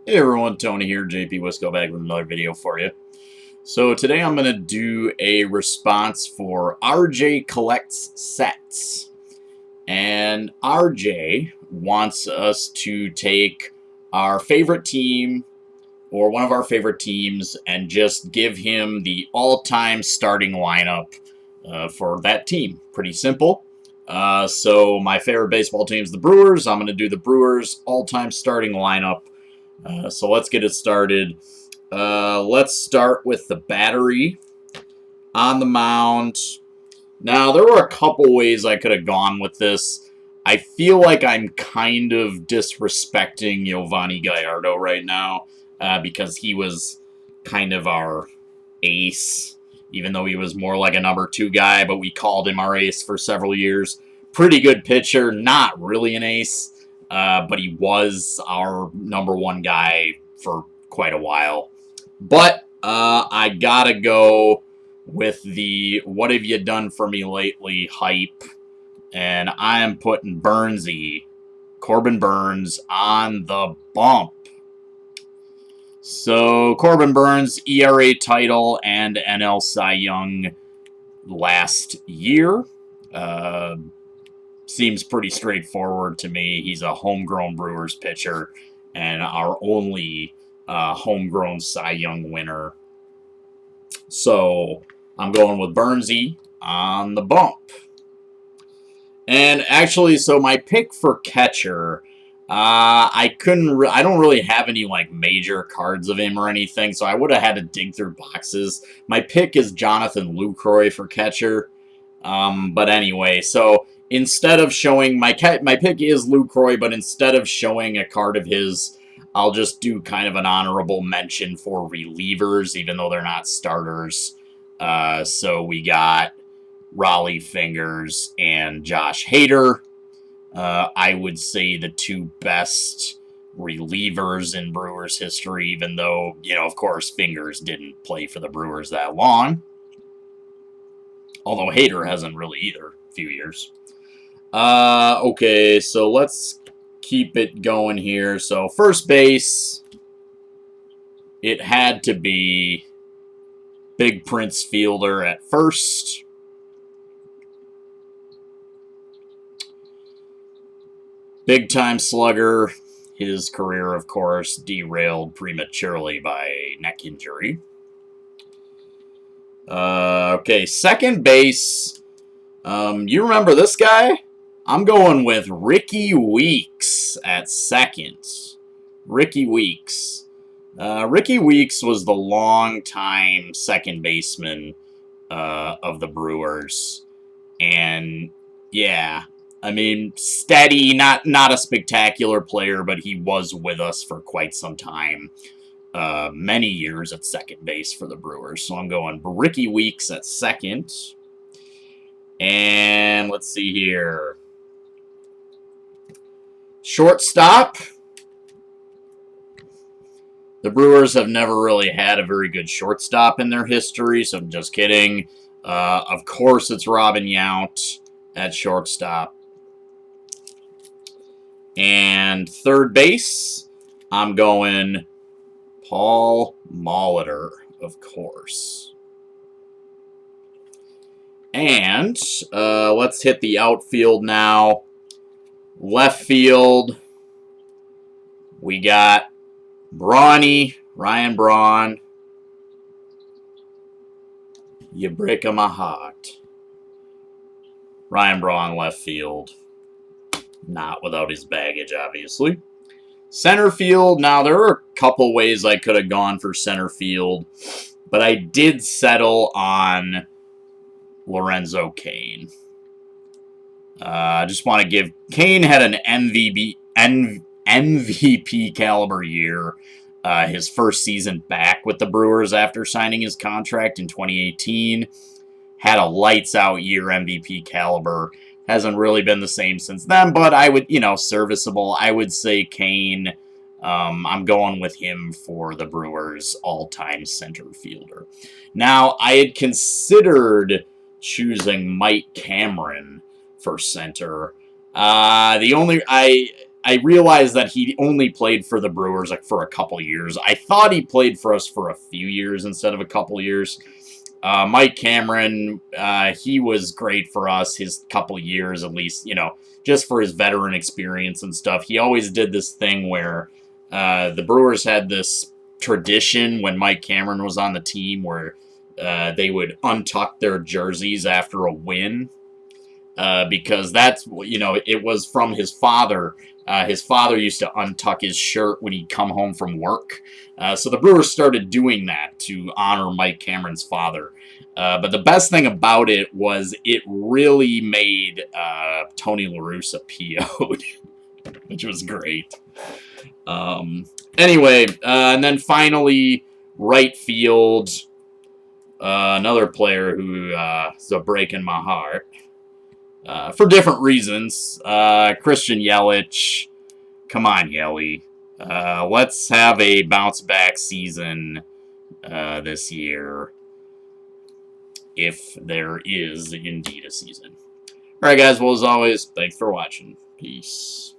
Hey everyone, Tony here, JP Wisco back with another video for you. So today I'm going to do a response for RJ Collects Sets. And RJ wants us to take our favorite team, or one of our favorite teams, and just give him the all-time starting lineup for that team. Pretty simple. So my favorite baseball team is the Brewers. I'm going to do the Brewers all-time starting lineup. So let's get it started. Let's start with the battery on the mound. Now, there were a couple ways I could have gone with this. I feel like I'm kind of disrespecting Giovanni Gallardo right now because he was kind of our ace, even though he was more like a number 2 guy, but we called him our ace for several years. Pretty good pitcher, not really an ace, but he was our number 1 guy for quite a while. But I gotta go with the "What have you done for me lately" hype, and I am putting Corbin Burnes, on the bump. So Corbin Burnes, ERA title and NL Cy Young last year. Seems pretty straightforward to me. He's a homegrown Brewers pitcher and our only homegrown Cy Young winner. So I'm going with Burnesy on the bump. And actually, so my pick for catcher, I don't really have any like major cards of him or anything, so I would have had to dig through boxes. My pick is Jonathan Lucroy for catcher. But anyway, so instead of showing my pick is Lucroy, but instead of showing a card of his, I'll just do kind of an honorable mention for relievers, even though they're not starters. So we got Raleigh Fingers and Josh Hader. I would say the two best relievers in Brewers history, even though, of course, Fingers didn't play for the Brewers that long. Although Hader hasn't really either, a few years. Okay, so let's keep it going here. So first base, it had to be Big Prince Fielder at first. Big time slugger. His career, of course, derailed prematurely by neck injury. Okay, second base. You remember this guy? I'm going with Ricky Weeks at second. Ricky Weeks. Ricky Weeks was the long-time second baseman of the Brewers. And, yeah, I mean, steady, not a spectacular player, but he was with us for quite some time. Many years at second base for the Brewers. So I'm going Ricky Weeks at second. And let's see here. Shortstop. The Brewers have never really had a very good shortstop in their history, so I'm just kidding. Of course, it's Robin Yount at shortstop. And third base, I'm going Paul Molitor, of course. And let's hit the outfield now. Left field, we got Ryan Braun. You break my heart. Ryan Braun, left field. Not without his baggage, obviously. Center field, now there are a couple ways I could have gone for center field, but I did settle on Lorenzo Cain. I just want to give... Cain had an MVP caliber year. His first season back with the Brewers after signing his contract in 2018. Had a lights-out year, MVP caliber. Hasn't really been the same since then, but I would, serviceable. I would say Cain. I'm going with him for the Brewers' all-time center fielder. Now, I had considered choosing Mike Cameron for center. I realized that he only played for the Brewers like for a couple years. I thought he played for us for a few years instead of a couple years. Mike Cameron, he was great for us his couple years at least, you know, just for his veteran experience and stuff. He always did this thing where the Brewers had this tradition when Mike Cameron was on the team where they would untuck their jerseys after a win. Because that's, you know, it was from his father. His father used to untuck his shirt when he'd come home from work. So the Brewers started doing that to honor Mike Cameron's father. But the best thing about it was it really made Tony La Russa PO'd, which was great. Anyway, and then finally, right field. Another player who is a break in my heart. For different reasons. Christian Yelich. Come on, Yelly. Let's have a bounce-back season this year. If there is indeed a season. Alright, guys. Well, as always, thanks for watching. Peace.